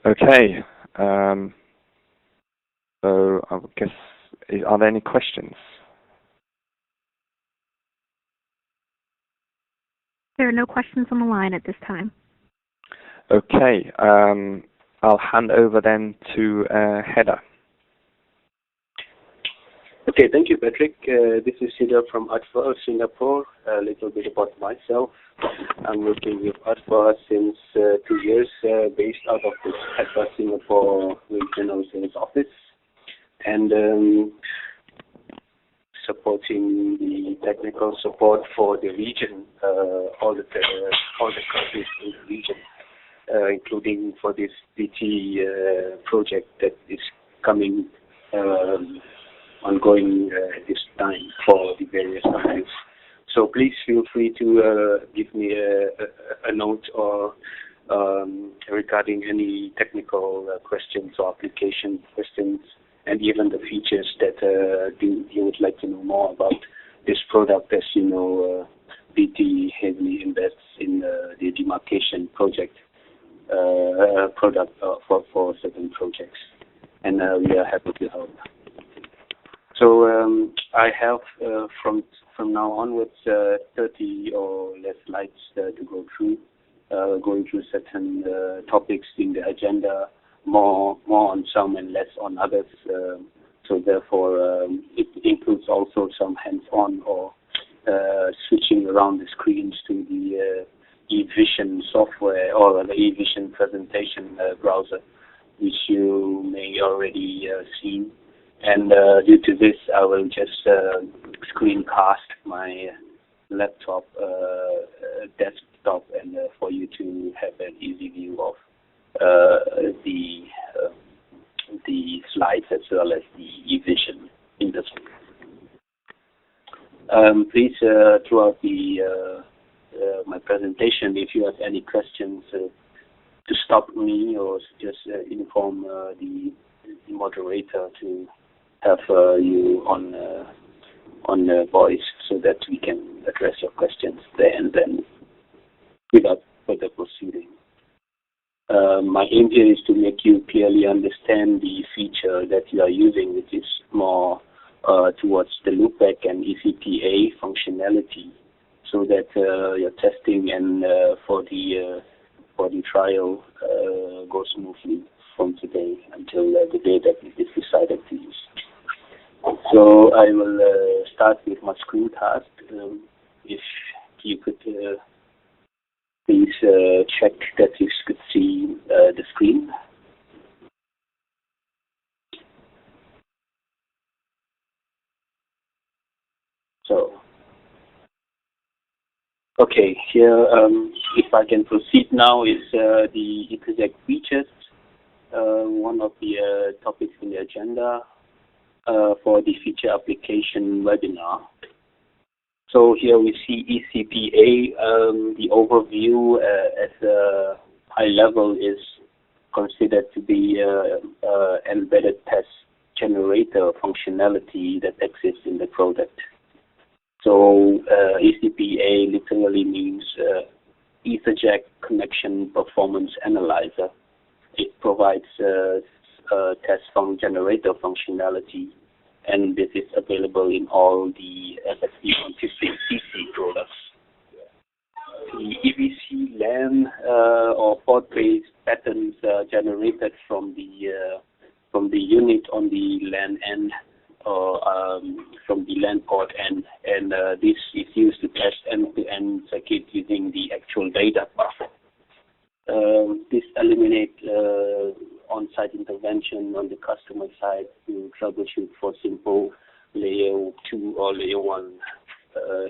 Okay. So I guess, are there any questions? There are no questions on the line at this time. Okay. I'll hand over then to Heder. Okay, thank you, Patrick. This is Heder from ADVA, Singapore. A little bit about myself. I'm working with ADVA since 2 years, based out of the ADVA Singapore Regional Sales Office, and supporting the technical support for the region, all the countries in the region, including for this BT project that is coming ongoing this time for the various countries. So please feel free to give me a note or regarding any technical questions or application questions, and even the features that you would like to know more about this product. As you know, BT heavily invests in the Demarcation project product for certain projects, and we are happy to help. So I have from now onwards 30 or less slides to go through, going through certain topics in the agenda, more on some and less on others. So therefore, it includes also some hands-on or switching around the screens to the eVision software or the eVision presentation browser, which you may already seen. And due to this, I will just screencast my laptop, desktop, and for you to have an easy view of the slides as well as the eVision in the screen. Please, throughout my presentation, if you have any questions, to stop me or just inform the moderator to have you on voice, so that we can address your questions there and then without further proceeding. My aim here is to make you clearly understand the feature that you are using, which is more towards the loopback and ECPA functionality, so that your testing and for the trial goes smoothly from today until the day that it is decided to use. So I will start with my screencast. If you could please check that you could see the screen. So, okay, here, if I can proceed now, is the exact features, one of the topics in the agenda for the feature application webinar. So here we see ECPA. The overview at a high level is considered to be embedded test generator functionality that exists in the product. So ECPA literally means Etherjack Connection Performance Analyzer. It provides test generator functionality, and this is available in all the FSP150cc products. The EVC LAN or port-based patterns generated from the unit on the LAN end or from the LAN port end, and this is used to test end-to-end circuit using the actual data path. This eliminates on-site intervention on the customer side to troubleshoot for simple layer 2 or layer 1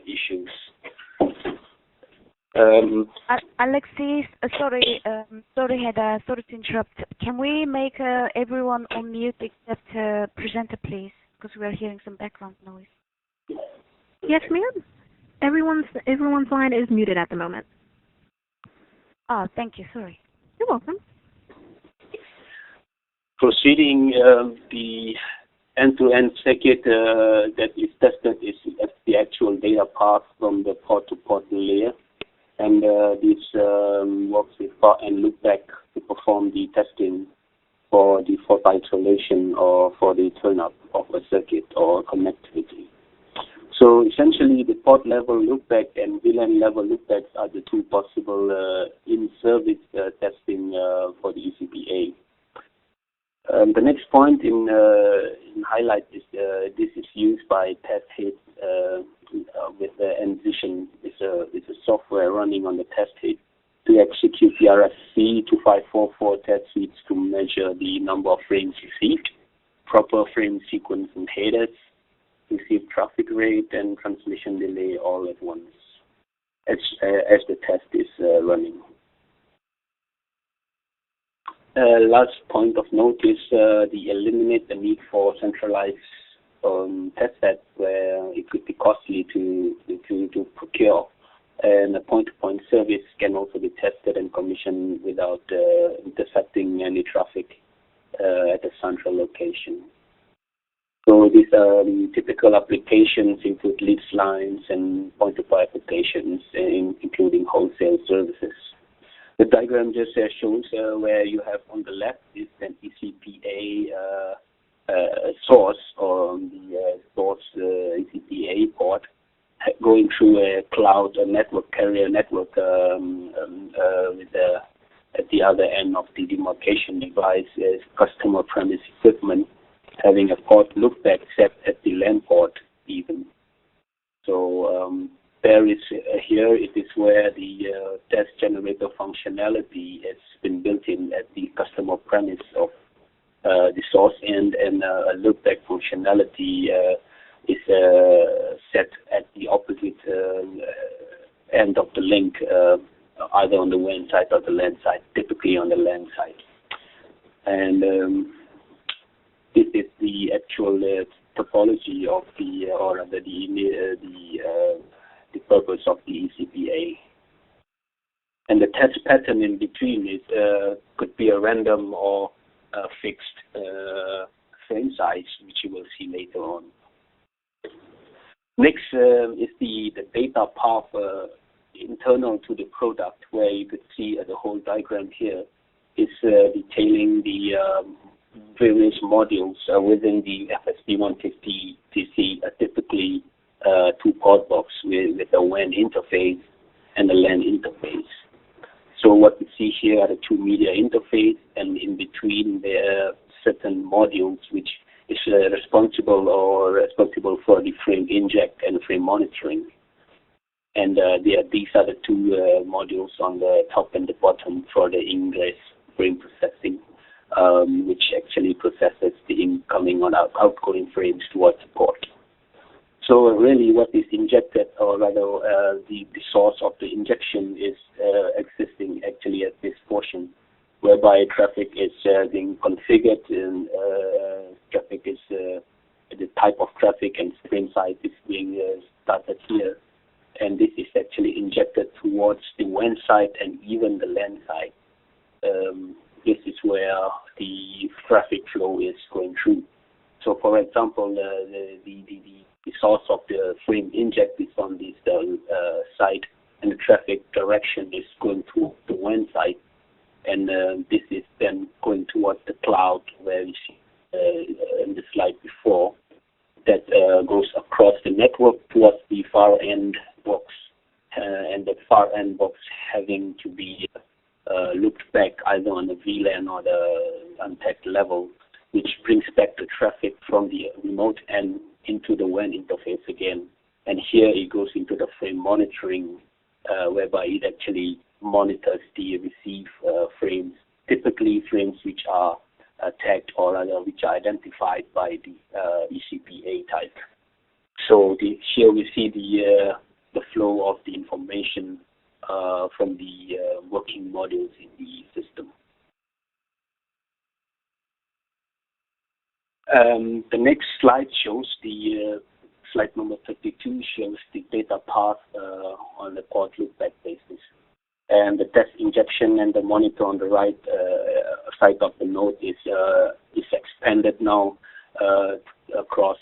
issues. Alexis, sorry, Heder, sorry to interrupt. Can we make everyone on mute except presenter, please? Because we are hearing some background noise. Yes, ma'am. Everyone's line is muted at the moment. Oh, thank you. Sorry. You're welcome. Proceeding, the end-to-end circuit that is tested is the actual data path from the port-to-port layer, and this works with port and loopback to perform the testing for the fault isolation or for the turn-up of a circuit or connectivity. So essentially, the port level loopback and VLAN level loopbacks are the two possible in-service testing for the ECPA. The next point in highlight is this is used by test heads with the Envision. It's a software running on the test head to execute the RFC 2544 test suites to measure the number of frames received, proper frame sequence and headers, received traffic rate, and transmission delay all at once as the test is running. Last point of note is the eliminate the need for centralized test sets where it could be costly to procure, and a point-to-point service can also be tested and commissioned without intercepting any traffic at a central location. So these typical applications include lease lines and point-to-point applications, including wholesale services. The diagram just shows where you have on the left is an ECPA source, or the source ECPA port going through a cloud, a network carrier network with at the other end of the demarcation device is customer premise equipment having a port loopback set at the LAN port even. So there is here it is where the test generator functionality has been built in at the customer premise of the source end, and a loopback functionality is set at the opposite end of the link, either on the WAN side or the LAN side, typically on the LAN side. And this is the actual topology of the, or rather the purpose of the ECPA. And the test pattern in between is could be a random or a fixed frame size, which you will see later on. Next is the data path internal to the product, where you could see the whole diagram here is detailing the various modules within the FSP150 TC, typically two-port box with a WAN interface and a LAN interface. So what we see here are the two media interface, and in between there are certain modules which is responsible for the frame inject and frame monitoring. And these are the two modules on the top and the bottom for the ingress frame processing, which actually processes the incoming or outgoing frames towards the port. So really what is injected, or rather the source of the injection is existing actually at this portion, whereby traffic is being configured, and traffic is the type of traffic and frame size is being started here. And this is actually injected towards the WAN side and even the LAN side. This is where the traffic flow is going through. So for example, the source of the frame inject is on this side, and the traffic direction is going to the WAN side, and this is then going towards the cloud, where we see in the slide before, that goes across the network towards the far end box, and that far end box having to be looped back either on the VLAN or the untagged level, which brings back the traffic from the remote end into the WAN interface again. And here it goes into the frame monitoring, whereby it actually monitors the receive frames, typically frames which are tagged or rather which are identified by the ECPA type. So here we see the flow of the information from the working modules in the system. The next slide shows slide number 32 shows the data path on the port loopback basis. And the test injection and the monitor on the right side of the node is expanded now across,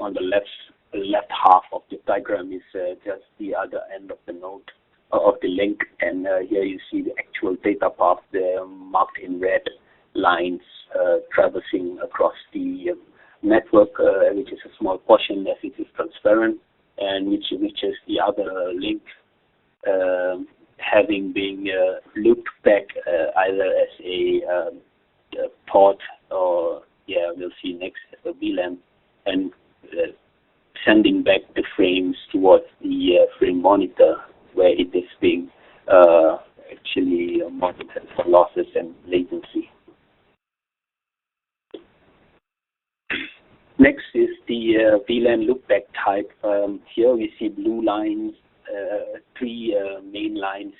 on the left half of the diagram is just the other end of the node of the link, and here you see the actual data path there marked in red lines traversing across the network, which is a small portion as it is transparent, and which reaches the other link, having been looped back either as a port or we'll see next as a VLAN, and sending back the frames towards the frame monitor where it is being actually monitored for losses and latency. Next is the VLAN loopback type. Here we see blue lines, three main lines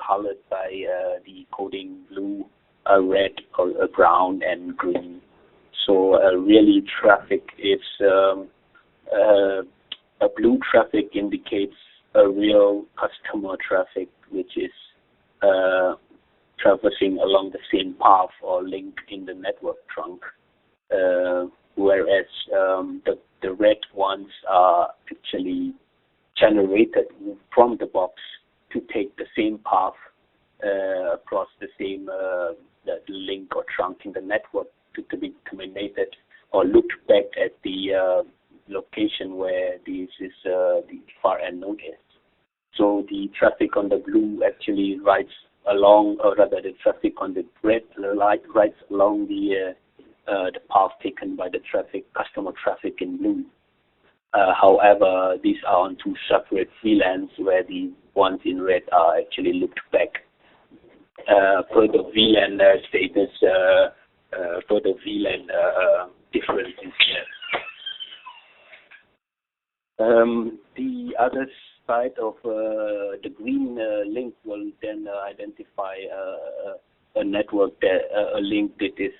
colored by the coding blue, red, or brown, and green. So really traffic is a blue traffic indicates a real customer traffic, which is traversing along the same path or link in the network trunk, whereas the red ones are actually generated from the box to take the same path across the same the link or trunk in the network to be terminated or looped back at the location where this is the far end node is. So the traffic on the blue actually rides along, or rather the traffic on the red light rides along the path taken by the customer traffic in blue. However, these are on two separate VLANs where the ones in red are actually looped back. For the VLAN status, for the VLAN difference is the other side of the green link will then identify a network a link that is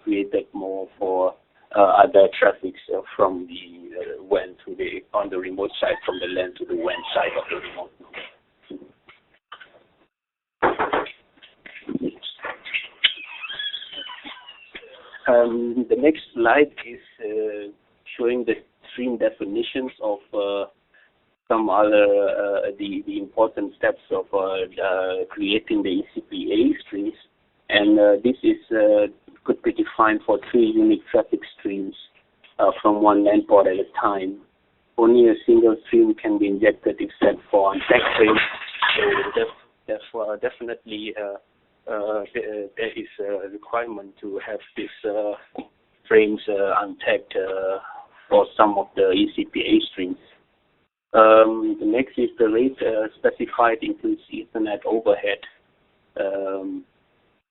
created more for other traffics from the WAN to the on the remote side, from the LAN to the WAN side of the remote node. The next slide is showing the stream definitions of some other the important steps of creating the ECPA streams, and this is could be defined for three unique traffic streams from one LAN port at a time. Only a single stream can be injected if set for untagged frames. So therefore, definitely there is a requirement to have these frames untagged for some of the ECPA streams. The next is the rate specified includes Ethernet overhead,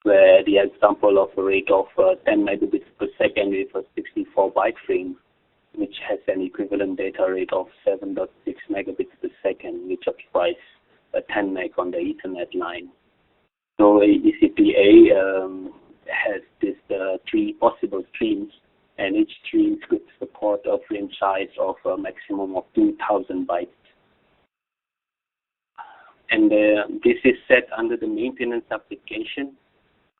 where the example of a rate of 10 megabits per second with a 64-byte frame, which has an equivalent data rate of 7.6 megabits per second, which occupies 10 meg on the Ethernet line. So ECPA has these three possible streams, and each stream could support a frame size of a maximum of 2,000 bytes. And this is set under the maintenance application.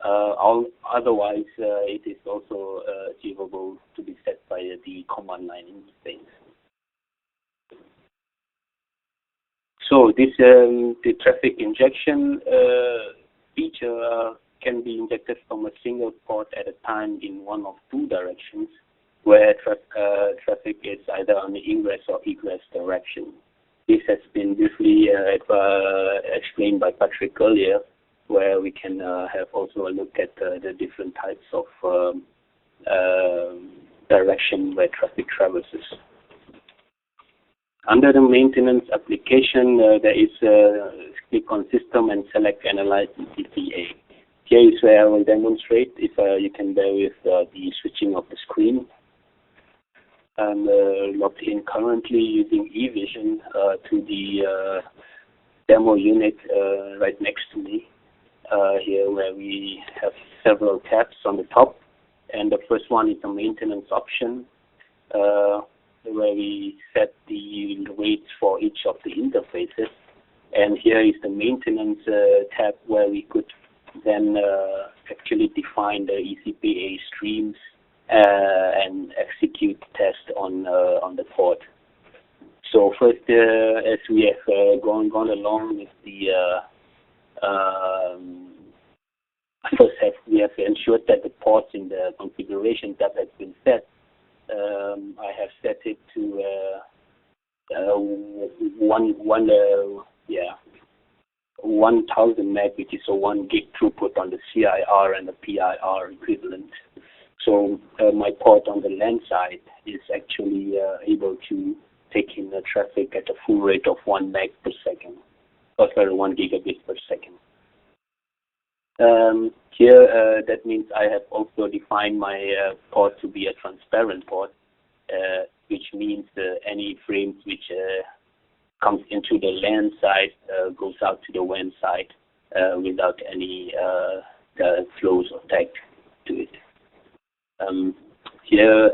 Otherwise, it is also achievable to be set by the command line interface. So this the traffic injection feature can be injected from a single port at a time in one of two directions, where traffic is either on the ingress or egress direction. This has been briefly explained by Patrick earlier, where we can have also a look at the different types of direction where traffic traverses. Under the maintenance application, there is click on System and select Analyze ECPA. Here is where I will demonstrate, if you can bear with the switching of the screen. I'm logged in currently using eVision to the demo unit right next to me. Here where we have several tabs on the top, and the first one is the maintenance option, where we set the rates for each of the interfaces. And here is the maintenance tab, where we could then actually define the ECPA streams and execute tests on the port. So first, as we have gone along with the we have ensured that the ports in the configuration tab has been set. I have set it to 1000 meg, which is a 1 gig throughput on the CIR and the PIR equivalent. So my port on the LAN side is actually able to take in the traffic at a full rate of 1 meg per second, or sorry, 1 gigabit per second. Here, that means I have also defined my port to be a transparent port, which means any frames which comes into the LAN side goes out to the WAN side without any flows or tag to it. Here,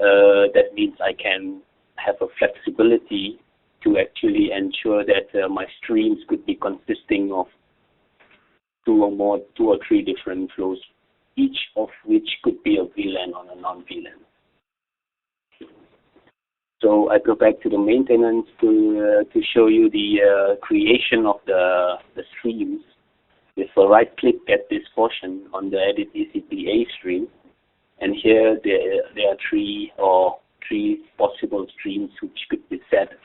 that means I can have a flexibility to actually ensure that my streams could be consisting of two or three different flows, each of which could be a VLAN or a non-VLAN. So I go back to the maintenance to show you the creation of the streams. With a right click at this portion on the edit TCP/A stream, and here there are three possible streams which could be set.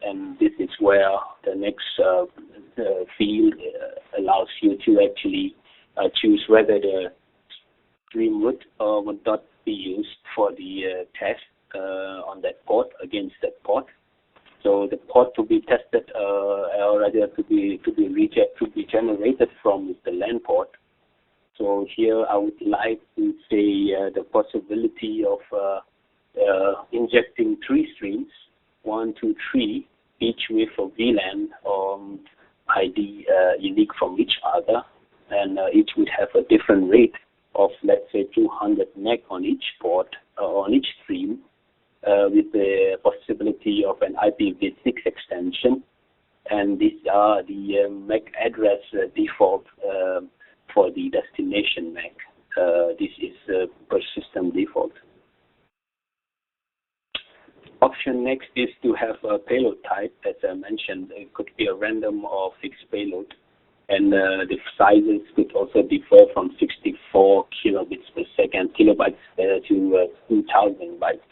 And this is where the next field allows you to actually choose whether the stream would or would not be used for the test on that port against that port. So the port to be tested, or rather to be generated from is the LAN port. So here I would like to say the possibility of injecting 3 streams, 1, 2, 3, each with a VLAN ID unique from each other, and each would have a different rate of, let's say, 200 meg on each port, on each stream, with the possibility of an IPv6 extension. And these are the MAC address default for the destination MAC. This is per system default. Option next is to have a payload type. As I mentioned, it could be a random or fixed payload. And the sizes could also differ from 64 kilobits per second, kilobytes to 2,000 bytes.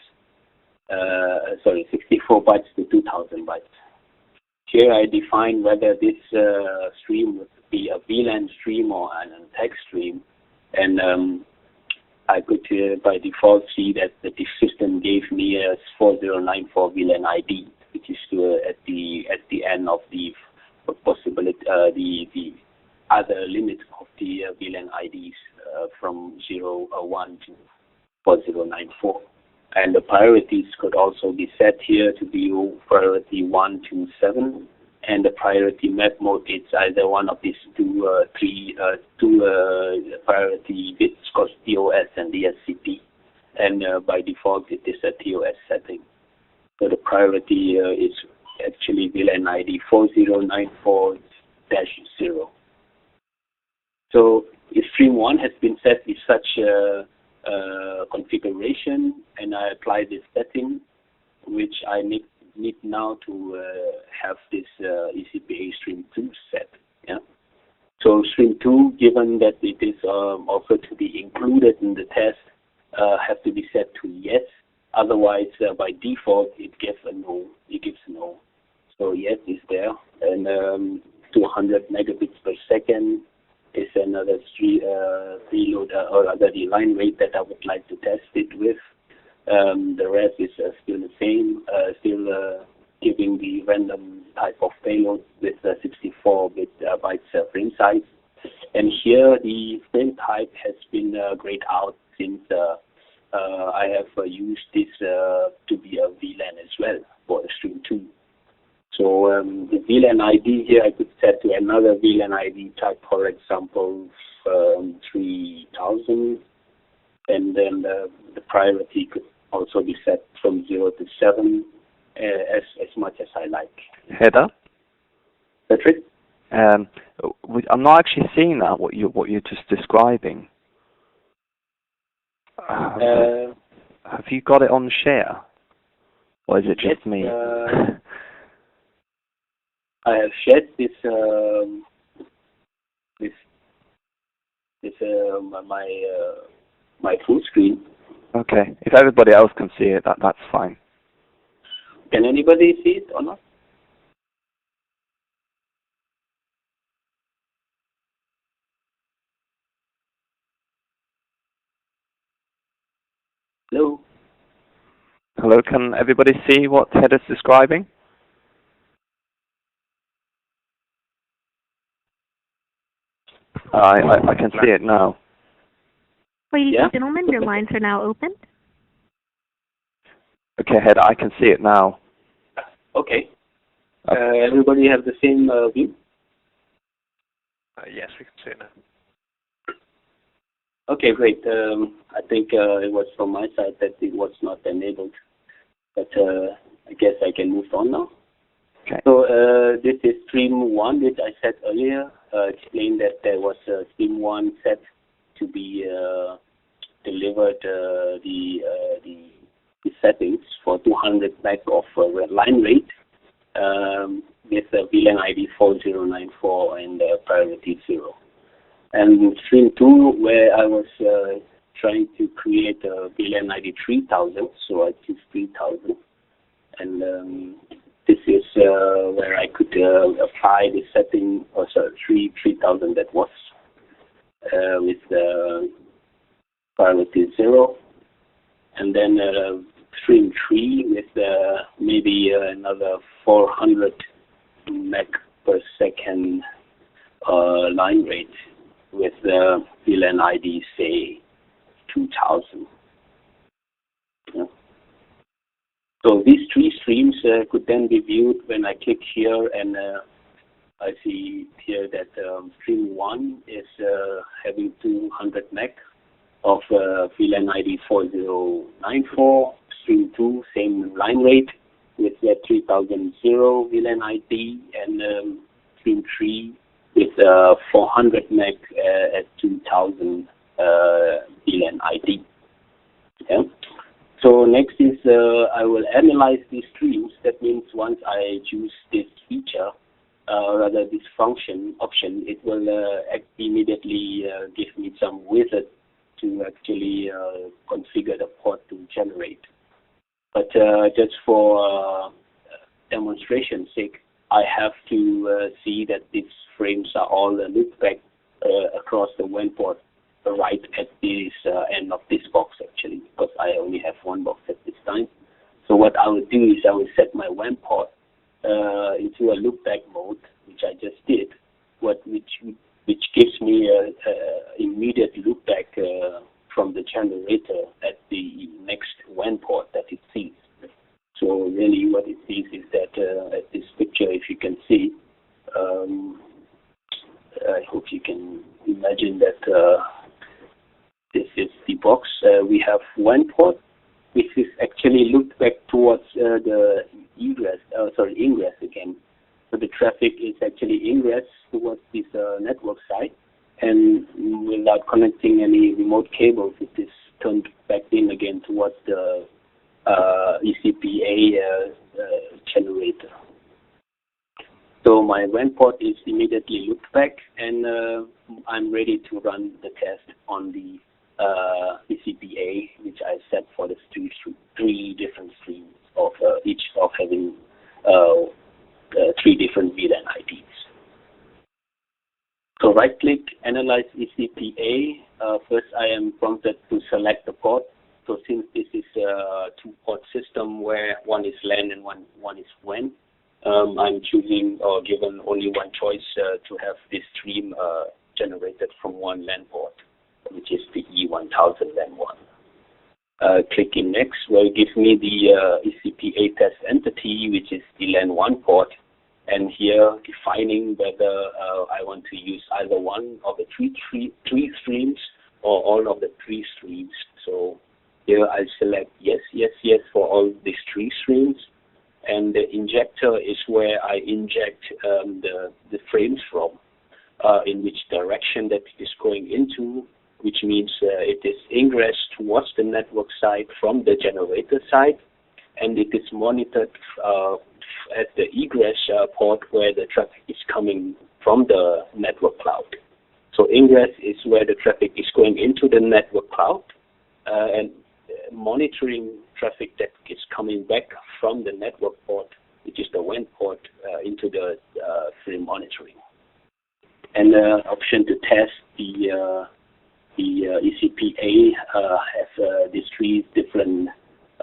64 bytes to 2,000 bytes. Here I define whether this stream would be a VLAN stream or an tag stream. And I could by default see that the system gave me a 4094 VLAN ID, which is at the end of the possibility, the other limit of the VLAN IDs from 01 to 4094. And the priorities could also be set here to be priority 1 to 7, and the priority map mode is either one of these two priority bits called TOS and DSCP, and by default it is a TOS setting. So the priority is actually VLAN ID 4094-0. So if stream 1 has been set with such configuration, and I apply this setting, which I need now to have this ECPA stream 2 set. Yeah. So stream 2, given that it is also to be included in the test, have to be set to yes. Otherwise, by default, it gives a no. It gives no. So yes is there, and 200 megabits per second is another preload or rather the line rate that I would like to test it with. The rest is still the same, still giving the random type of payload with 64-bit bytes frame size. And here the frame type has been grayed out since I have used this to be a VLAN as well for stream 2. So the VLAN ID here I could set to another VLAN ID type, for example, 3000, and then the priority could also be set from 0 to 7, as much as I like. Heder? Patrick? I'm not actually seeing that, what you're just describing. Have you got it on share? Or is it just Yes, me? I have shared this my full screen. Okay. If everybody else can see it, that's fine. Can anybody see it or not? Hello? Hello, can everybody see what Heder's describing? I can see it now. Ladies Yeah? and gentlemen, your lines are now open. Okay, Heder, I can see it now. Okay. Everybody have the same view? Yes, we can see it now. Okay, great. I think it was from my side that it was not enabled, but I guess I can move on now. Okay. So this is stream 1, which I said earlier. Explained that there was stream 1 set to be delivered the settings for 200 meg of line rate with VLAN ID 4094 and priority 0. And stream 2, where I was trying to create a VLAN ID 3000, so I choose 3000. And this is where I could apply the setting, 3000 that was, with priority 0. And then stream 3 with maybe another 400 meg per second line rate with VLAN ID, say, 2000. Yeah. So these 3 streams could then be viewed when I click here, and I see here that stream 1 is having 200 meg of VLAN ID 4094. Stream 2, same line rate with 3000 VLAN ID, and stream 3 with 400 meg at 2000 VLAN ID. Yeah. So next is I will analyze these streams. That means once I choose this feature, rather this function option, it will immediately give me some wizard to actually configure the port to generate. But just for demonstration's sake, I have to see that these frames are all looped back across the WAN port right at this end of this box, actually, because I only have one box at this time. So what I will do is I will set my WAN port into a loopback mode, which I just did, which gives me a immediate loopback from the generator at the next WAN port that it sees. So really what it sees is that at this picture, if you can see, I hope you can imagine that this is the box. We have WAN port, which is actually looped back towards the ingress again. So the traffic is actually ingress towards this network side, and without connecting any remote cables, it is turned back in again towards the ECPA generator. So my WAN port is immediately looped back, and I'm ready to run the test on the ECPA, which I set for the three different streams of each of having 3 different VLAN IDs. So right-click, analyze ECPA. First, I am prompted to select the port. So since this is a 2-port system where one is LAN and one is WAN, I'm choosing or given only one choice to have this stream generated from one LAN port, which is the E1000 LAN 1. Clicking next will give me the ECPA test entity, which is the LAN 1 port, and here defining whether I want to use either one of the three streams or all of the 3 streams. So here I select yes, yes, yes for all these 3 streams, and the injector is where I inject the frames from, in which direction that it is going into, which means it is ingress towards the network side from the generator side, and it is monitored at the egress port where the traffic is coming from the network cloud. So ingress is where the traffic is going into the network cloud, and monitoring traffic that is coming back from the network port, which is the WAN port, into the frame monitoring. And the option to test the ECPA has these three different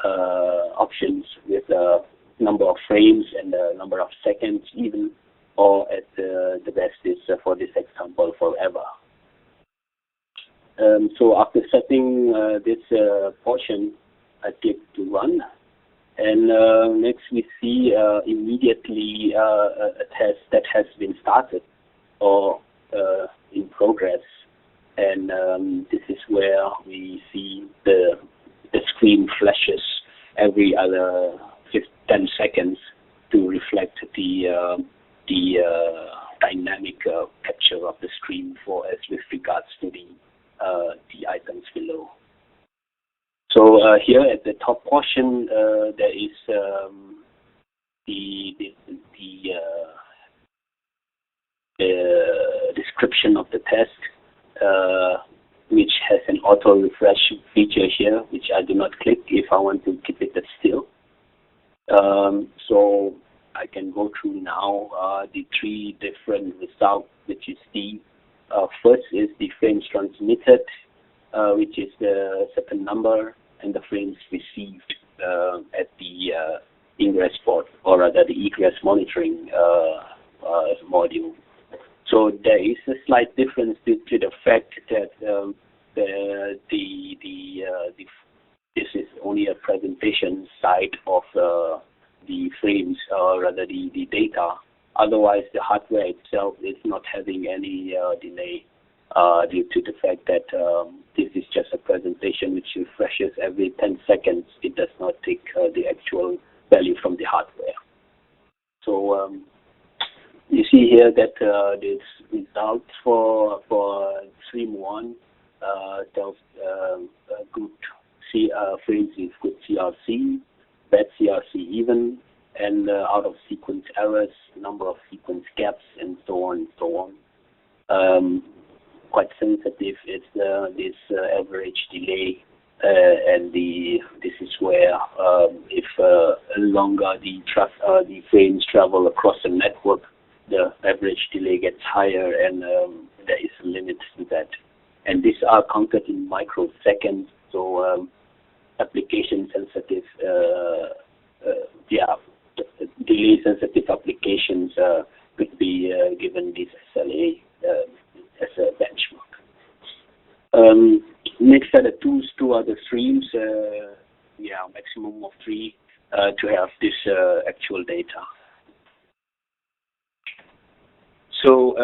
options with the number of frames and the number of seconds even, or at the best is for this example forever. So after setting this portion, I click to run, and next we see immediately a test that has been started or in progress, and this is where we see the screen flashes every other 10 seconds to reflect the dynamic capture of the screen as with regards to the items below. So here at the top portion there is the description of the test, which has an auto refresh feature here, which I do not click if I want to keep it still. So I can go through now the three different results which you see. First is the frames transmitted, which is the second number, and the frames received at the ingress port, or rather the egress monitoring module. So there is a slight difference due to the fact that this is only a presentation side of the frames, or rather the data. Otherwise, the hardware itself is not having any delay due to the fact that this is just a presentation which refreshes every 10 seconds. It does not take the actual value from the hardware. So you see here that this result for stream 1 tells good frames with good CRC, bad CRC even, and out of sequence errors, number of sequence gaps, and so on and so on. Quite sensitive is this average delay, and this is where if longer the frames travel across the network, the average delay gets higher, and there is a limit to that. And these are counted in microseconds, so application sensitive, delay sensitive applications could be given this SLA as a benchmark. Next are the two other streams, maximum of 3 to have this actual data. So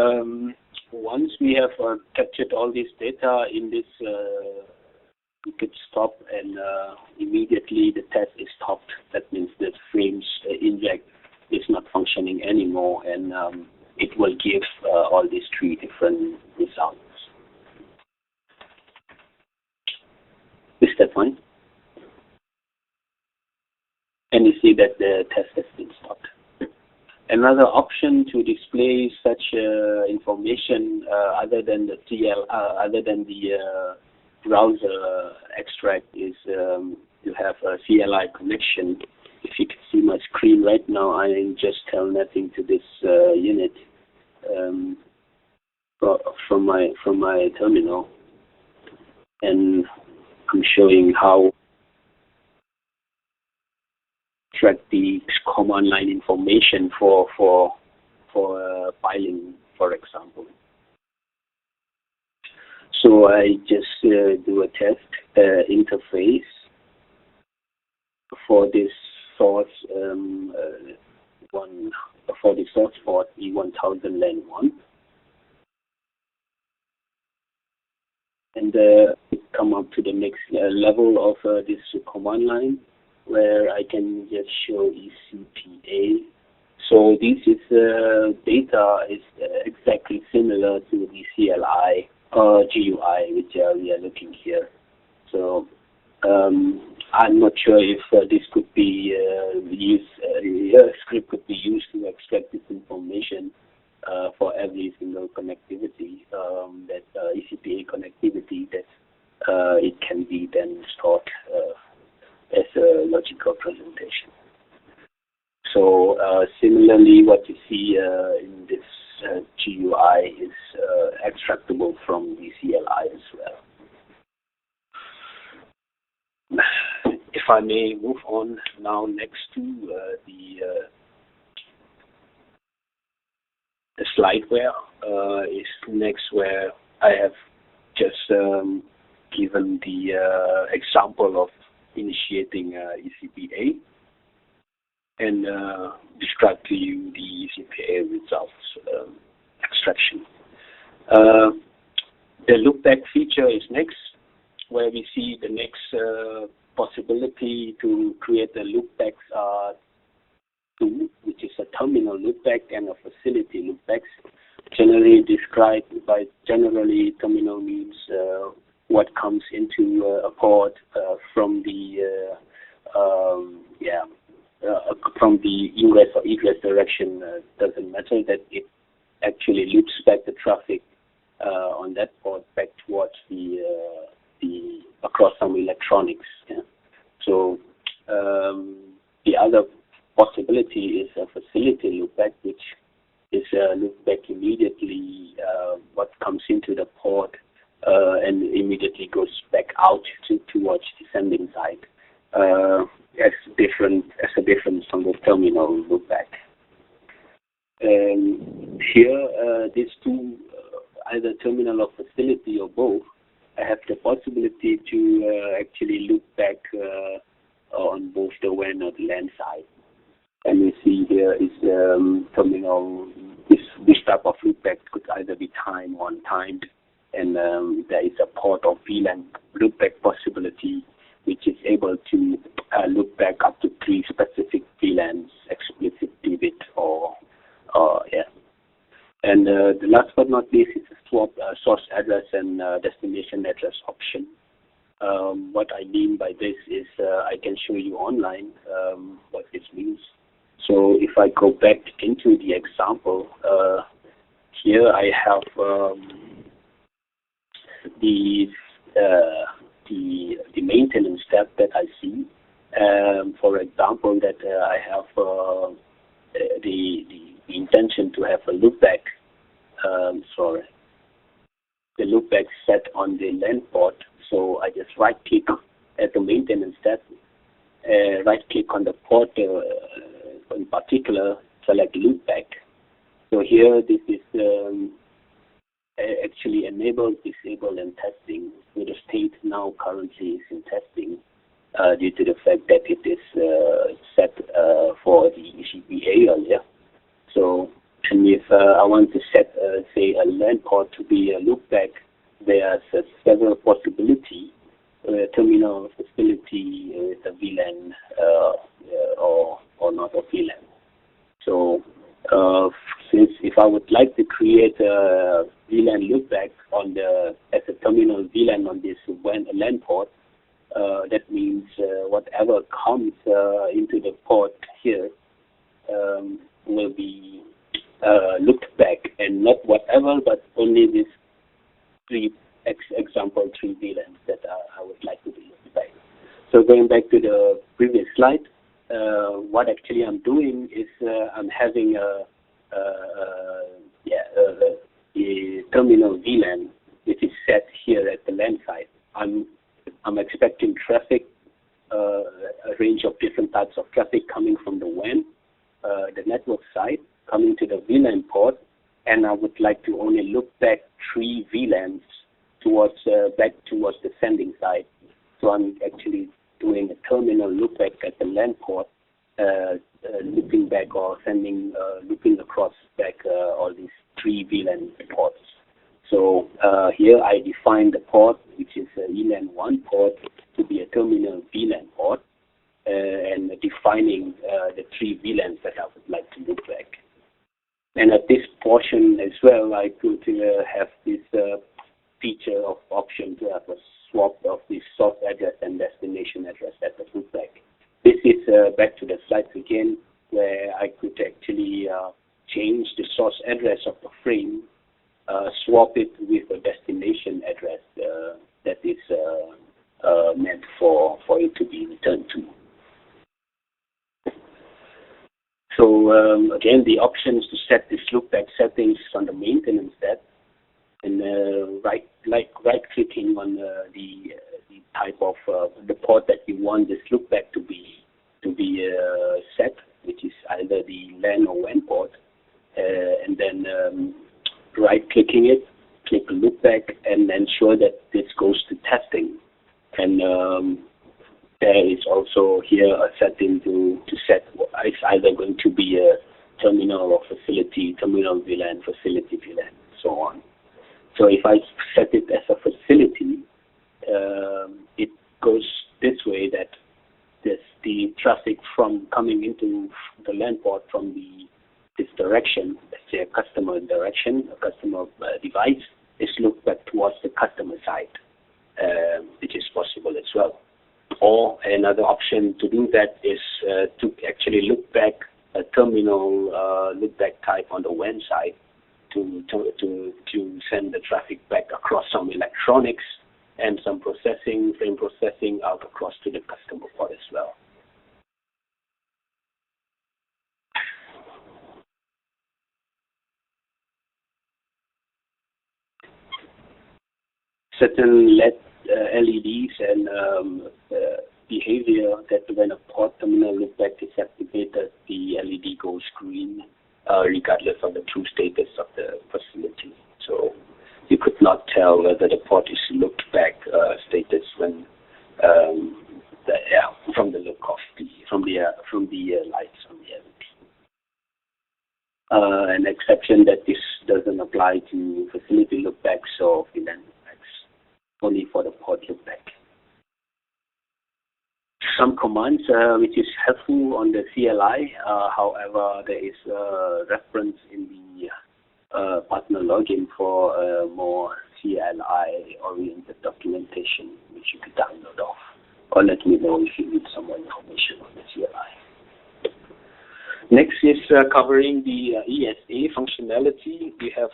once we have captured all this data in this, we could stop, and immediately the test is stopped. That means the frames inject is not functioning anymore, and it will give all these 3 different results. Is that fine? And you see that the test has been stopped. Another option to display such information other than the browser extract is to have a CLI connection. If you can see my screen right now, I just telnetting to this unit from my terminal, and I'm showing how track the command line information for filing, for example. So I just do a test interface for this source for the source port E1000 LAN 1, and come up to the next level of this command line, where I can just show ECPA. So this is data is exactly similar to the CLI or GUI, which we are looking here. So I'm not sure if this could be used, script could be used to extract this information for every single connectivity, that ECPA connectivity, that it can be then stored as a logical presentation. So similarly, what you see in this GUI is extractable from the CLI as well. If I may move on now next to the slideware is next, where I have just given the example of initiating ECPA and describe to you the ECPA results extraction. The loopback feature is next, where we see the next possibility to create a loopback tool, which is a terminal loopback and a facility loopback. Generally described by terminal means what comes into a port from the from the ingress or egress direction. Doesn't matter, that it actually loops back the traffic on that port back towards the across some electronics. Yeah. So the other possibility is a facility loopback, which is a loopback immediately what comes into the port and immediately goes back out towards the sending side. As a difference from the terminal loopback. Here, these two, either terminal or facility or both, I have the possibility to actually loop back on both the WAN or the LAN side. And we see here is terminal. This type of loopback could either be time or untimed, and there is a port of VLAN loopback possibility, which is able to loop back up to 3 specific VLANs, explicit pivot or yeah. And the last but not least is a swap source address and destination address option. What I mean by this is I can show you online what this means. So if I go back into the example, here I have the maintenance step that I see. For example, that I have the intention to have a loopback. The loopback set on the LAN port. So I just right-click at the maintenance step, right-click on the port in particular, select loopback. So here this is actually enabled, disabled, and testing. So the state now currently is in testing due to the fact that it is set for the ECPA earlier. So, and if I want to set, say, a LAN port to be a loopback, there's several possibilities. Terminal, facility, the VLAN, or not a VLAN. So, since if I would like to create a VLAN loopback on as a terminal VLAN on this LAN port, that means whatever comes into the port here will be looked back, and not whatever, but only these three VLANs that I would like to be looked back. So going back to the previous slide, what actually I'm doing is I'm having a terminal VLAN which is set here at the LAN side. I'm expecting traffic, a range of different types of traffic coming from the WAN, the network side, coming to the VLAN port, and I would like to only look back 3 VLANs back towards the sending side. So I'm actually doing a terminal loopback at the LAN port, looping back or looping across back all these 3 VLAN ports. So here I define the port, which is a ELAN 1 port, to be a terminal VLAN port, and defining the 3 VLANs that I would like to loop back. And at this portion as well, I could have this feature of option to have a swap of the source address and destination address at the swap it with a destination address that is meant for it to be returned to. So again, the options to set this loopback settings on the maintenance tab, and right-clicking on the type of the port that you want this loopback to be set, which is either the LAN or WAN port, and then right-clicking it, click loopback, and ensure that this goes to testing. And there is also here a setting to set. It's either going to be a terminal or facility, terminal VLAN, facility VLAN, so on. So if I set it as a facility, it goes this way, that the traffic from coming into the LAN port from this direction, let's say a customer direction, a customer device, is looked back towards the customer side, which is possible as well. Or another option to do that is to actually look back a terminal look back type on the WAN side to send the traffic back across some electronics and some processing, frame processing out across to the customer port as well. Certain LEDs and behavior that when a port terminal loopback is activated, the LED goes green regardless of the true status of the facility. So you could not tell whether the port is looked back status when from the look of from the lights on the LED. An exception that this doesn't apply to facility lookbacks or VLAN lookbacks, only for the port loopback. Some commands which is helpful on the CLI, however, there is a reference in the partner login for more CLI-oriented documentation which you could download off, or let me know if you need some more information on the CLI. Next is covering the ESA functionality. We have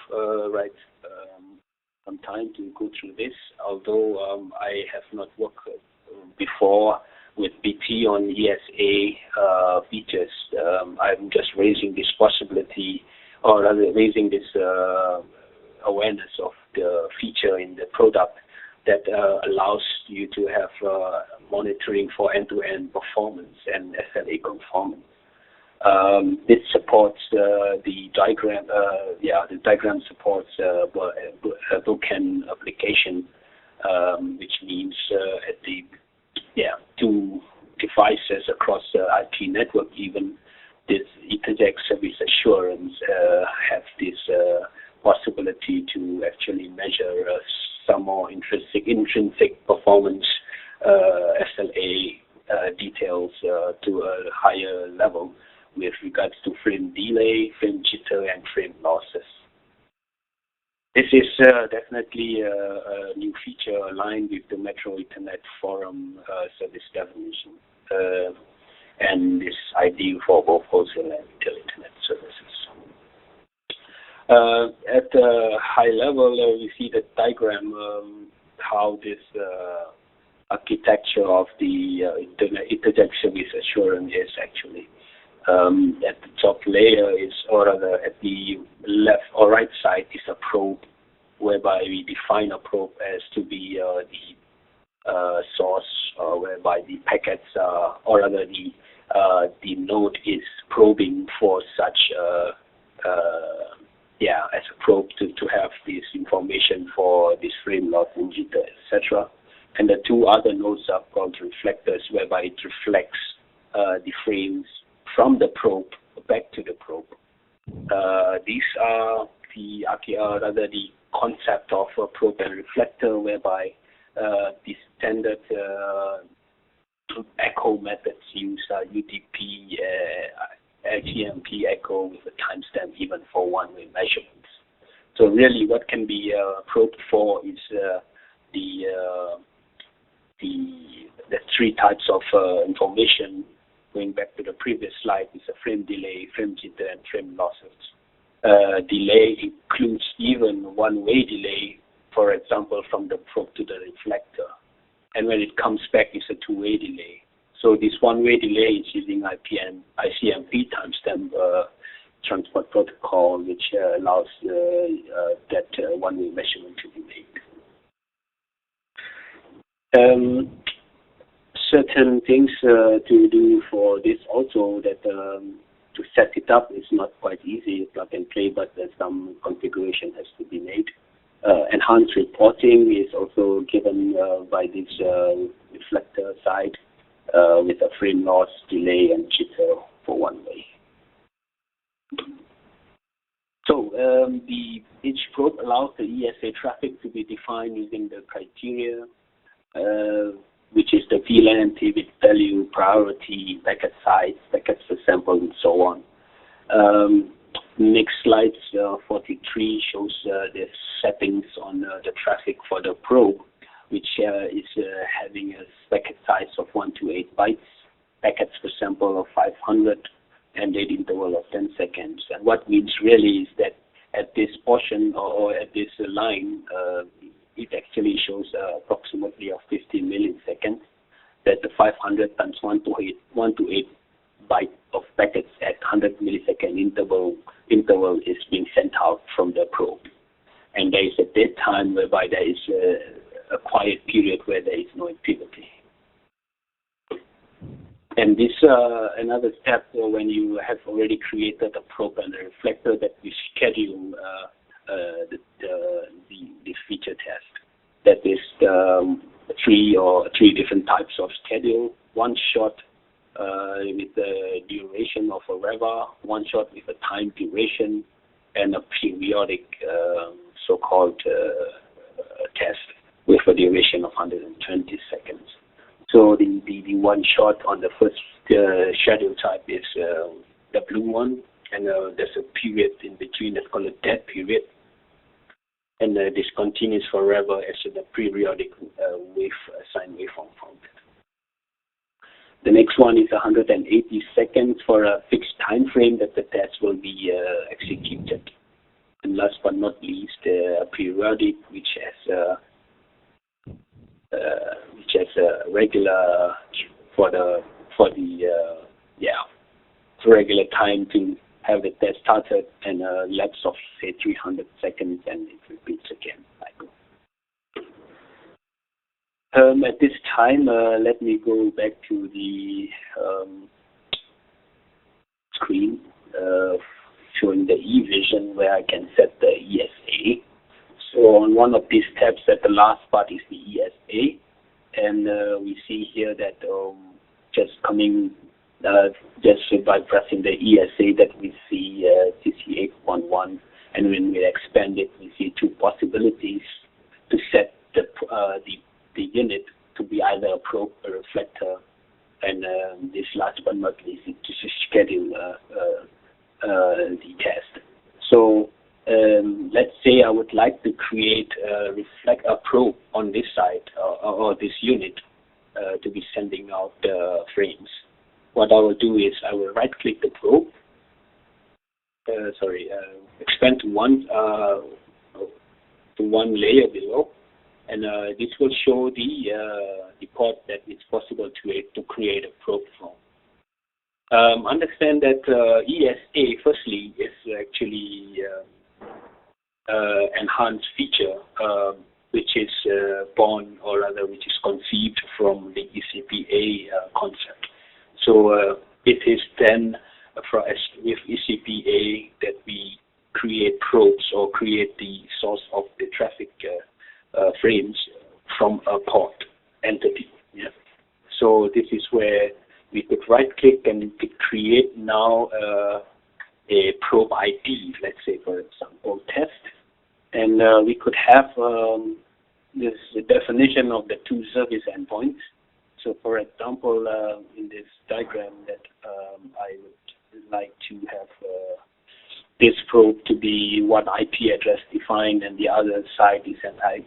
some time to go through this, although I have not worked before with BT on ESA features. I'm just raising this possibility, or rather raising this awareness of the feature in the product that allows you to have monitoring for end-to-end performance and SLA conformance. This supports the diagram. The diagram supports booking application, which means at the two devices across the IP network, even this EtherJack service assurance have this possibility to actually measure some more intrinsic performance SLA details to a higher level with regards to frame delay, frame jitter, and frame losses. This is definitely a new feature aligned with the Metro Ethernet Forum service definition, and is ideal for both wholesale and retail Internet services. At a high level, we see the diagram how this architecture of the EtherJack service assurance is actually. At the top layer is, or rather at the left or right side is a probe, whereby we define a probe as to be the source, whereby the packets, or rather the node is probing for such as a probe to have this information for this frame loss and jitter, etc. And the two other nodes are called reflectors, whereby it reflects the frames from the probe back to the probe. These are the concept of a probe and reflector, whereby the standard echo methods use UDP, HEMP echo with a timestamp even for one-way measurements. So really what can be probed for is the three types of information. Going back to the previous slide, is a frame delay, frame jitter, and frame losses. delay includes even one-way delay, for example, from the probe to the reflector. And when it comes back, it's a two-way delay. So this one-way delay is using ICMP timestamp transport protocol, which allows that one-way measurement to be made. Certain things to do for this also, that to set it up is not quite easy, plug and play, but some configuration has to be made. Enhanced reporting is also given by this reflector side with a frame loss, delay, and jitter for one way. So each probe allows the ESA traffic to be defined using the criteria, which is the VLAN, pivot value, priority, packet size, packets per sample, and so on. Next slide, 43, shows the settings on the traffic for the probe, which is having a packet size of 128 bytes, packets per sample of 500, and date interval of 10 seconds. And what means really is that at this portion or at this line, it actually shows approximately of 50 milliseconds, that the 500 times 128 byte of packets at 100 millisecond interval is being sent out from the probe. And there is a dead time whereby there is a quiet period where there is no activity. And this another step when you have already created a probe and a reflector, that we schedule the feature test. That is three different types of schedule. One shot with the duration of a reva, one shot with a time duration, and a periodic so-called test with a duration of 120 seconds. So the one shot on the first schedule type is the blue one, and there's a period in between that's called a dead period. And this continues forever as the periodic sine waveform form. The next one is 180 seconds for a fixed time frame that the test will be executed. And last but not least, a periodic, which has regular regular time to have the test started, and a lapse of say 300 seconds, and it repeats again. At this time, let me go back to the screen showing the eVision, where I can set the ESA. So on one of these tabs, at the last part is the ESA, and we see here that just by pressing the ESA, that we see CC811, and when we expand it, we see two possibilities to set the unit to be either a probe or reflector, and this last but not least is to schedule the test. So let's say I would like to create a probe on this side or this unit to be sending out frames. What I will do is I will right-click the probe. Expand to one layer below, and this will show the port that it's possible to create a probe from. Understand that ESA, firstly, is actually enhanced feature, which is born, or rather, which is conceived from the ECPA concept. So it is then with ECPA that we create probes or create the source of the traffic frames from a port entity. Yeah. So this is where we could right-click and we could create now a probe ID, let's say, for example, test. And we could have this definition of the two service endpoints. So, for example, in this diagram, that I would like to have this probe to be one IP address defined, and the other side is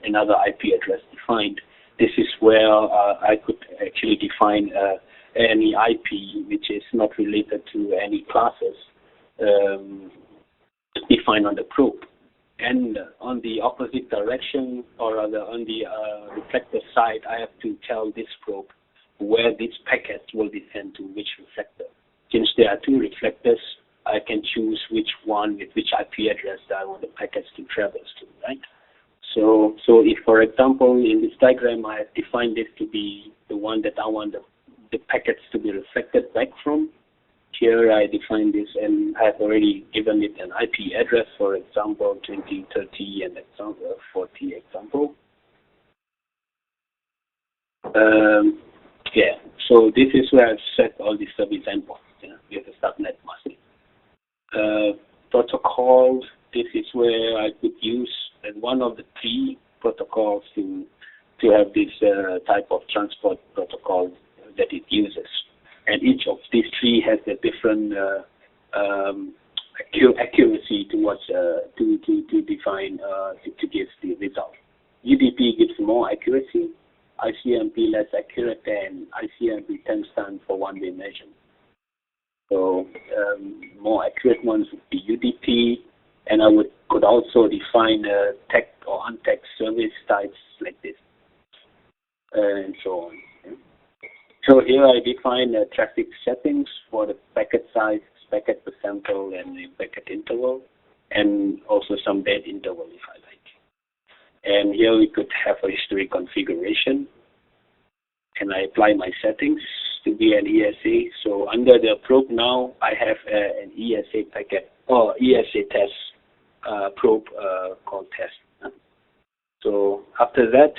another IP address defined. This is where I could actually define any IP which is not related to any classes, defined on the probe. And on the opposite direction, or rather on the reflector side, I have to tell this probe where this packet will be sent to which reflector. Since there are two reflectors, I can choose which one with which IP address I want the packets to traverse to, right? So if, for example, in this diagram, I have defined this to be the one that I want the packets to be reflected back from. Here I define this and I have already given it an IP address, for example, 2030 and example 40 example. Yeah, so this is where I've set all the service endpoints, with the subnet mask. Protocols, this is where I could use one of the three protocols to have this type of transport protocol that it uses. And each of these three has a different accuracy towards to define to give the result. UDP gives more accuracy, ICMP less accurate, and ICMP 10 stands for one-way measure. So more accurate ones would be UDP, and I could also define tagged or untagged service types like this, and so on. So here I define traffic settings for the packet size, packet per sample, and the packet interval, and also some dead interval if I like. And here we could have a history configuration, and I apply my settings to be an ESA. So under the probe now, I have an ESA packet or ESA test probe called test. So after that,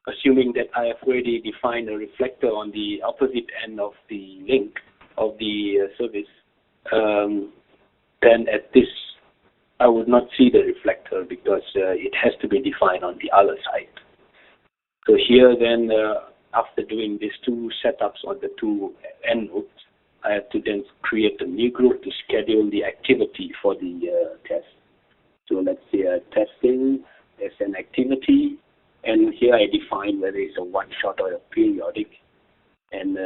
assuming that I have already defined a reflector on the opposite end of the link of the service, then at this, I would not see the reflector because it has to be defined on the other side. So here then, after doing these two setups on the two end nodes, I have to then create a new group to schedule the activity for the test. So let's say testing as an activity, and here I define whether it's a one-shot or a periodic, and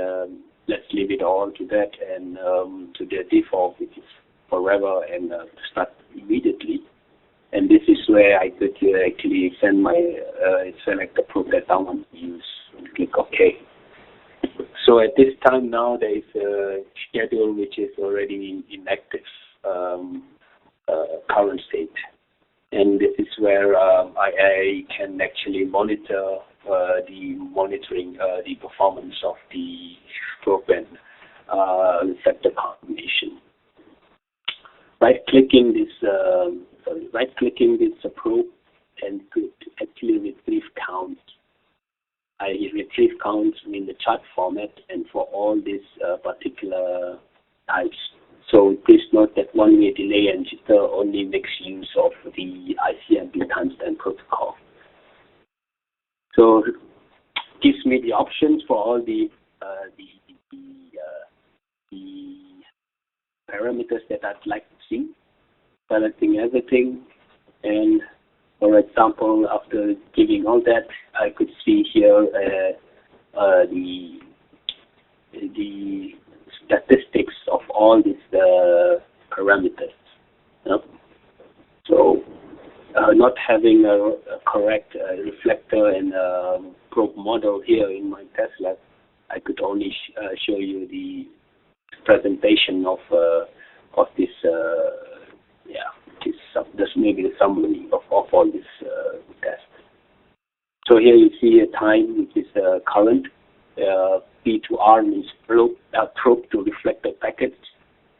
let's leave it all to that and to the default, which is forever and start immediately. And this is where I could actually send my select the probe that I want to use and click OK. So at this time now there is a schedule which is already in active current state. And this is where I can actually monitor the performance of the probe and receptor combination. Right-clicking this probe and to actually retrieve counts. I retrieve counts in the chart format and for all these particular types. So please note that one-way delay and jitter only makes use of the ICMP timestamp protocol. So it gives me the options for all the parameters that I'd like to see, selecting everything, and for example, after giving all that, I could see here the statistics of all these parameters. So not having a correct reflector and probe model here in my test lab, I could only show you the presentation of this this maybe the summary of all this test. So here you see a time which is current. P2R means probe to reflector packets,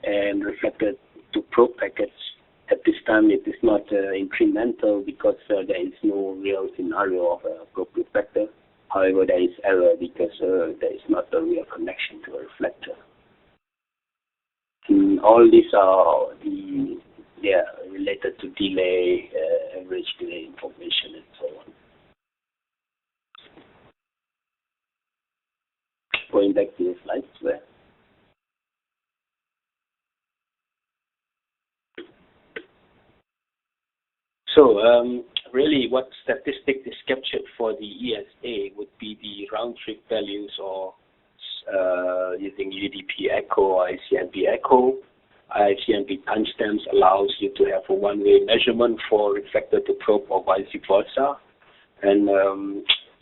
and reflector to probe packets. At this time it is not incremental because there is no real scenario of a probe reflector. However, there is error because there is not a real connection to a reflector. And all these are related to delay, average delay information, and so on. Going back to the slides where. So really what statistic is captured for the ESA would be the round trip values or using UDP echo or ICMP echo. ICMP timestamps allows you to have a one-way measurement for reflector to probe or vice versa. And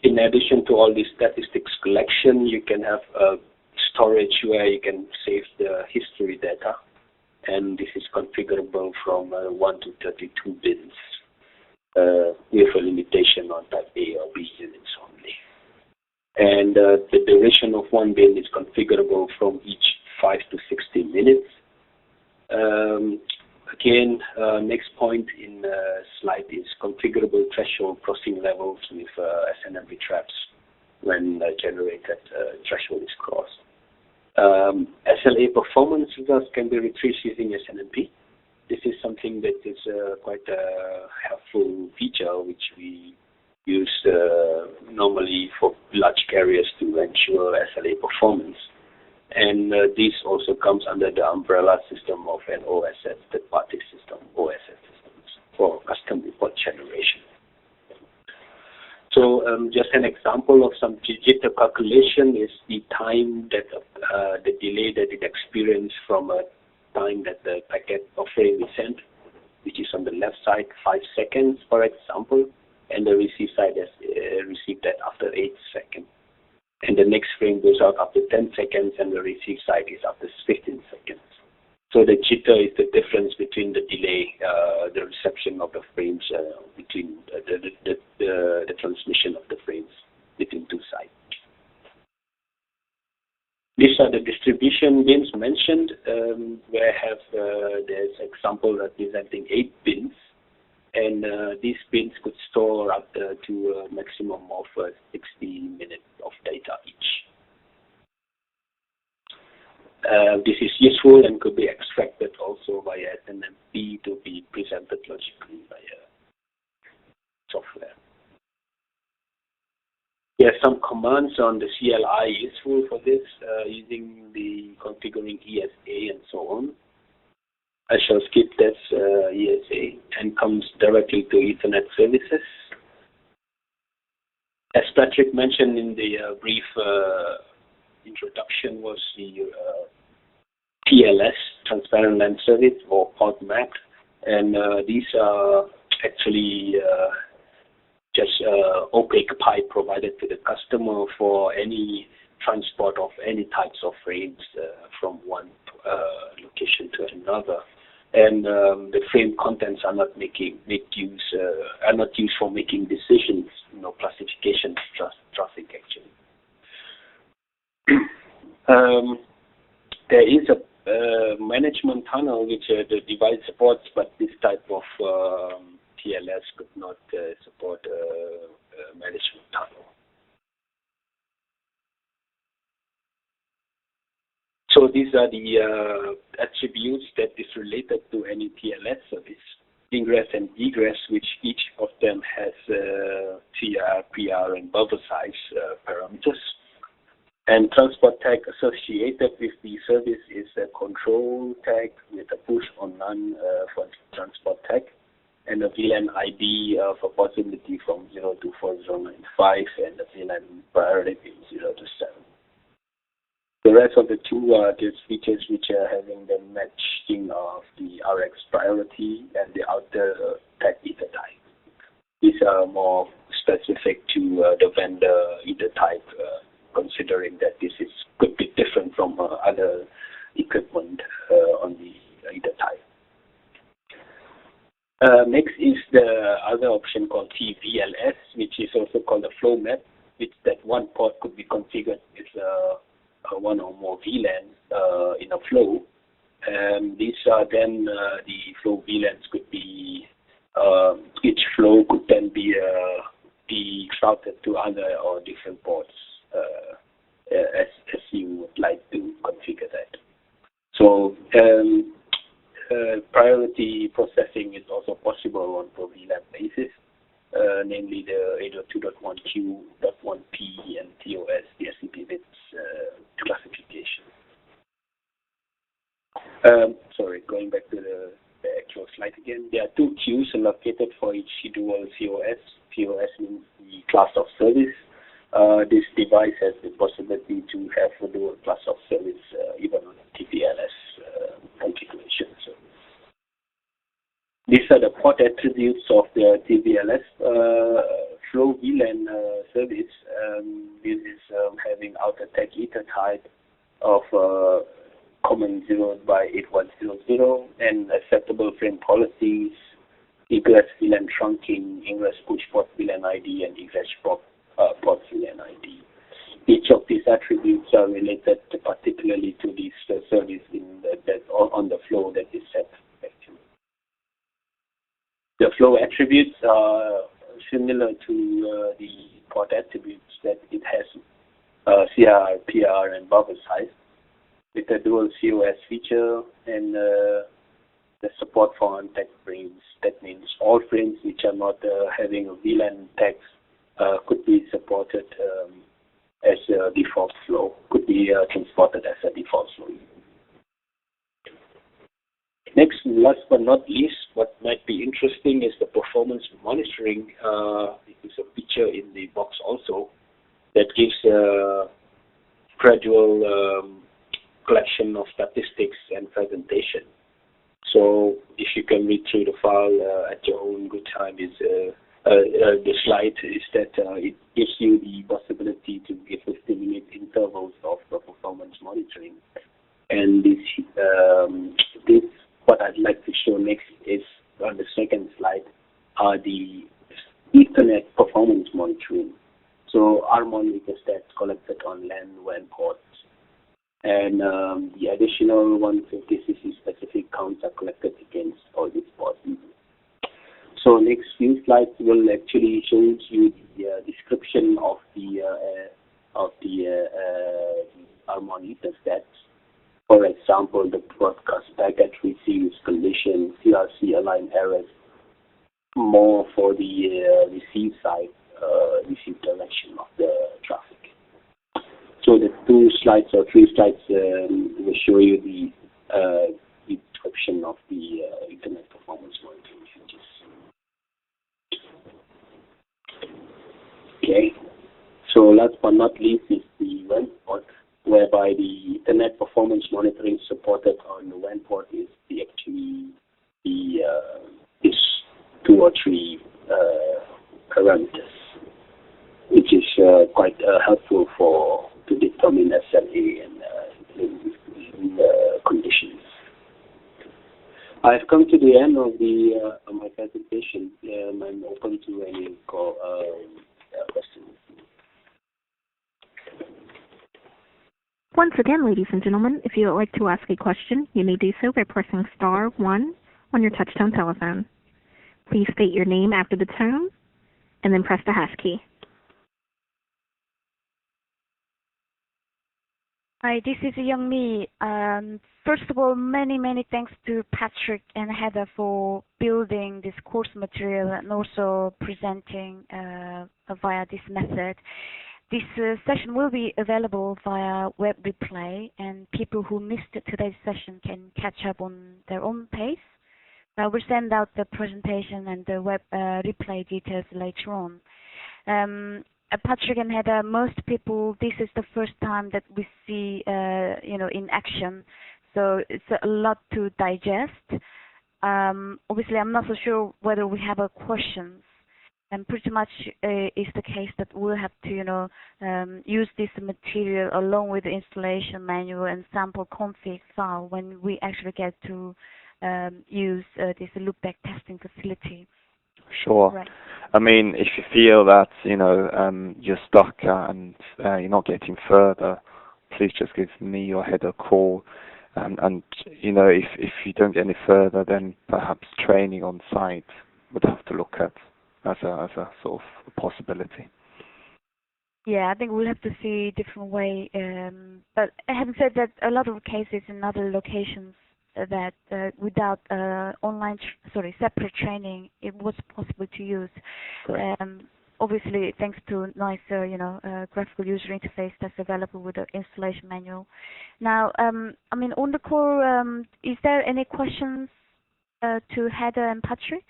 in addition to all this statistics collection, you can have a storage where you can save the history data. And this is configurable from 1 to 32 bins with a limitation on type A or B units only. And the duration of one bin is configurable from each 5 to 60 minutes. Again, next point in slide is configurable threshold crossing levels with SNMP traps when generated threshold is crossed. SLA performance results can be retrieved using SNMP. This is something that is quite a helpful feature which we use normally for large carriers to ensure SLA performance. And this also comes under the umbrella system of an OSS, third-party system, OSS systems, for custom report generation. So just an example of some jitter calculation is the time that the delay that it experienced from a time that the packet or frame is sent, which is on the left side, 5 seconds, for example, and the receive side has received that after 8 seconds. And the next frame goes out after 10 seconds, and the receive side is after 15 seconds. So the jitter is the difference between the delay, the reception of the frames between the transmission of the frames between two sides. These are the distribution bins mentioned, where I have there's example representing 8 bins, and these bins could store up to a maximum of 60 minutes of data each. This is useful and could be extracted also via SNMP to be presented logically via software. There are some commands on the CLI useful for this, using the configuring ESA and so on. I shall skip this ESA and comes directly to Ethernet services. As Patrick mentioned in the brief introduction, was the TLS, Transparent LAN Service, or PODMAC, and these are actually just opaque pipe provided to the customer for any transport of any types of frames from one location to another. And the frame contents are not used for making decisions, classification of traffic actually. There is a management tunnel which the device supports, but this type of TLS could not support a management tunnel. So these are the attributes that is related to any TLS service, ingress and egress, which each of them has TR, PR, and buffer size parameters. And transport tag associated with the service is a control tag with a push or none for transport tag, and a VLAN ID for possibility from 0 to 4095, and a VLAN priority 0 to 7. The rest of the two are just features which are having the matching of the RX priority and the outer tag ether type. These are more specific to the vendor ether type, considering that this could be different from other equipment on the ether type. Next is the other option called TVLS, which is also called a flow map, which that one port could be configured with one or more VLANs in a flow. These are then the flow VLANs could be, each flow could then be routed to other or different ports as you would like to configure that. So priority processing is also possible on per VLAN basis, namely the 802.1q.1p and TOS DSCP bits classification. Sorry, going back to the actual slide again. There are 2 queues allocated for each dual COS. COS means the class of service. This device has the possibility to have a dual class of service even on a TPLS configuration. So these are the port attributes of the TVLS flow VLAN service. This is having outer tag ether type of common 0 by 8100 and acceptable frame policies, egress VLAN trunking, ingress push port VLAN ID, and egress port VLAN ID. Each of these attributes are related particularly to this service on the flow that is set. Actually, the flow attributes are similar to the port attributes, that it has CR, PR, and buffer size with a dual COS feature and the support for untagged frames. That means all frames which are not having a VLAN tags could be supported as a default flow, could be transported as a default flow. Next, last but not least, what might be interesting is the performance monitoring. It is a feature in the box also that gives a gradual collection of statistics and presentation. So if you can read through the file at your own good time, the slide is that it gives you the possibility to give 15-minute intervals of performance monitoring. And this what I'd like to show next is on the second slide are the Ethernet performance monitoring. So our monitors that's collected on LAN WAN ports. And the additional 150cc specific counts are collected against all these ports. So next few slides will actually show you the description of our monitor stats. For example, the broadcast packet receives condition, CRC align errors, more for the receive side, receive direction of the traffic. So the two slides or three slides will show you the description of the Internet performance monitoring features. Okay. So last but not least is the WAN port, whereby the Internet performance monitoring supported on the WAN port is is 2 or 3 parameters, which is quite helpful to determine SLA and conditions. I've come to the end of my presentation. I'm open to any questions. Once again, ladies and gentlemen, if you would like to ask a question, you may do so by pressing star 1 on your touchtone telephone. Please state your name after the tone, and then press the hash key. Hi, this is Young Mi. First of all, many thanks to Patrick and Heder for building this course material and also presenting via this method. This session will be available via web replay, and people who missed today's session can catch up on their own pace. I will send out the presentation and the web replay details later on. Patrick and Heder, most people, this is the first time that we see, in action. So it's a lot to digest. Obviously, I'm not so sure whether we have questions. And pretty much is the case that we'll have to, use this material along with the installation manual and sample config file when we actually get to use this loopback testing facility. Sure. Right. I mean, if you feel that, you're stuck and you're not getting further, please just give me or Heder a call. And if you don't get any further, then perhaps training on site would have to look at as a sort of possibility. Yeah, I think we'll have to see a different way. But having said that, a lot of cases in other locations that without separate training, it was possible to use. Obviously, thanks to nicer, graphical user interface that's available with the installation manual. Now, on the call, is there any questions to Heder and Patrick?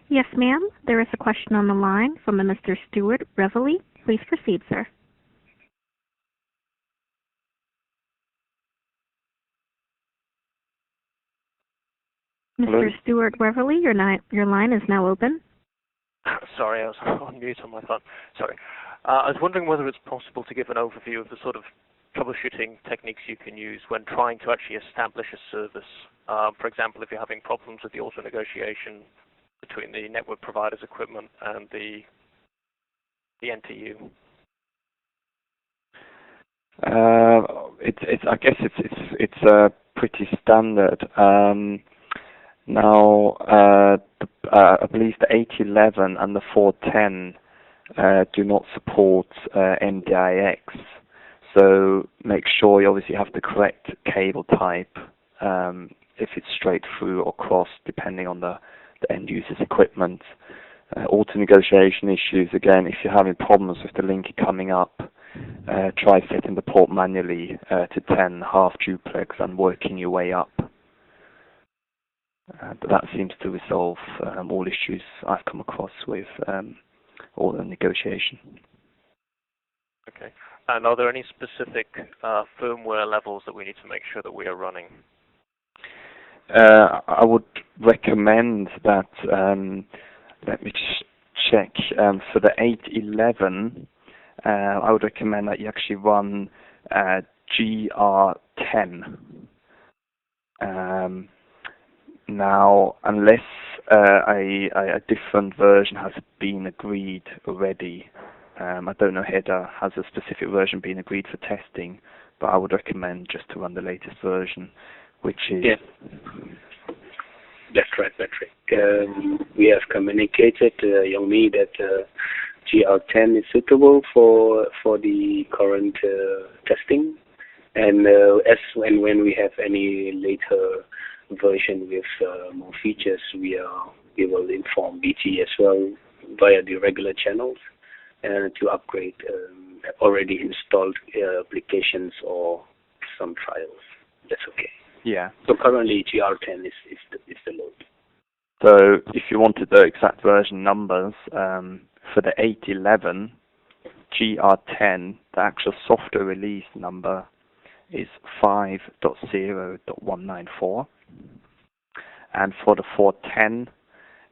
Yes, ma'am. There is a question on the line from a Mr. Stuart Reveley. Please proceed, sir. Mr. Stuart Weverly, your line is now open. Sorry, I was on mute on my phone. Sorry. I was wondering whether it's possible to give an overview of the sort of troubleshooting techniques you can use when trying to actually establish a service. For example, if you're having problems with the auto-negotiation between the network provider's equipment and the NTU. I guess it's pretty standard. Now, I believe the 811 and the 410 do not support NDIX. So make sure you obviously have the correct cable type, if it's straight through or cross, depending on the end user's equipment. Auto-negotiation issues, again, if you're having problems with the link coming up, try setting the port manually to 10 half duplex and working your way up. But that seems to resolve all issues I've come across with auto-negotiation. Okay. And are there any specific firmware levels that we need to make sure that we are running? I would recommend that, let me just check, for the 811, I would recommend that you actually run GR10. Now, unless a different version has been agreed already, I don't know Heder has a specific version being agreed for testing, but I would recommend just to run the latest version, which is... Yeah. That's right, Patrick. We have communicated, Youngmi, that GR10 is suitable for the current testing, and when we have any later version with more features, we will inform BT as well via the regular channels to upgrade already installed applications or some trials. That's okay. Yeah. So currently GR10 is the load. So if you wanted the exact version numbers, for the 811 GR10, the actual software release number is 5.0.194. And for the 410,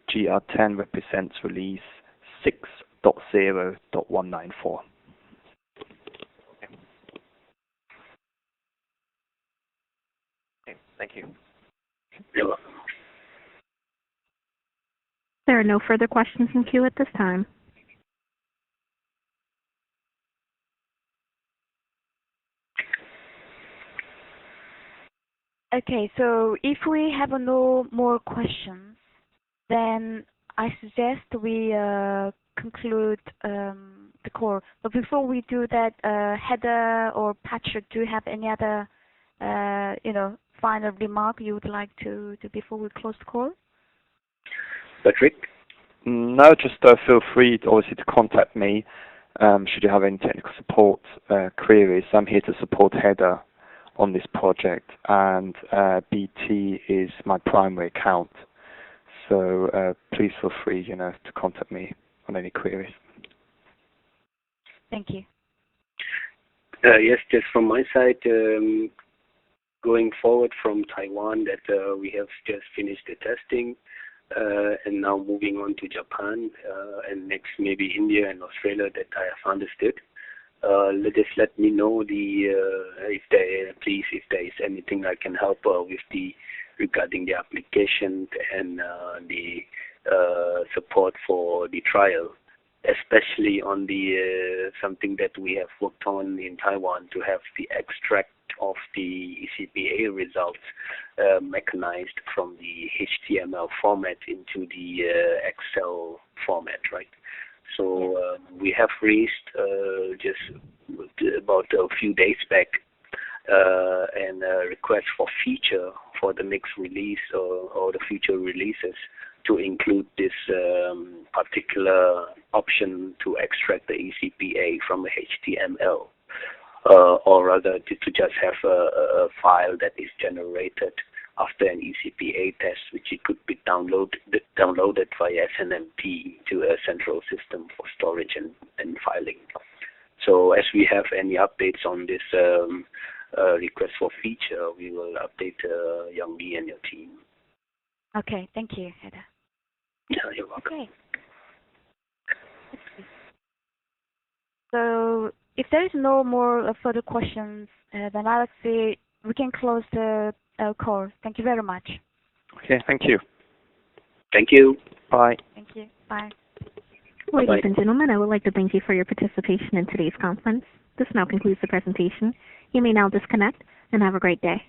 GR10 represents release 6.0.194. Thank you. You're welcome. There are no further questions in queue at this time. Okay, so if we have no more questions, then I suggest we conclude the call. But before we do that, Heder or Patrick, do you have any other, final remark you would like to before we close the call? Patrick? No, just feel free, obviously, to contact me should you have any technical support queries. I'm here to support Heder on this project, and BT is my primary account. So please feel free, to contact me on any queries. Thank you. Yes, just from my side, going forward from Taiwan, that we have just finished the testing, and now moving on to Japan, and next maybe India and Australia, that I have understood. Just let me know if there is anything I can help with regarding the application and the support for the trial, especially on the something that we have worked on in Taiwan, to have the extract of the ECPA results mechanized from the HTML format into the Excel format, right? So we have raised just about a few days back and request for feature for the next release or the future releases to include this particular option to extract the ECPA from the HTML, or rather to just have a file that is generated after an ECPA test, which it could be downloaded via SNMP to a central system for storage and filing. So as we have any updates on this request for feature, we will update Youngmi and your team. Okay, thank you, Heder. Yeah, you're welcome. Okay. Let's see. So if there is no more further questions, then I would say we can close the call. Thank you very much. Okay, thank you. Thank you. Bye. Thank you. Bye. Ladies and gentlemen, I would like to thank you for your participation in today's conference. This now concludes the presentation. You may now disconnect and have a great day.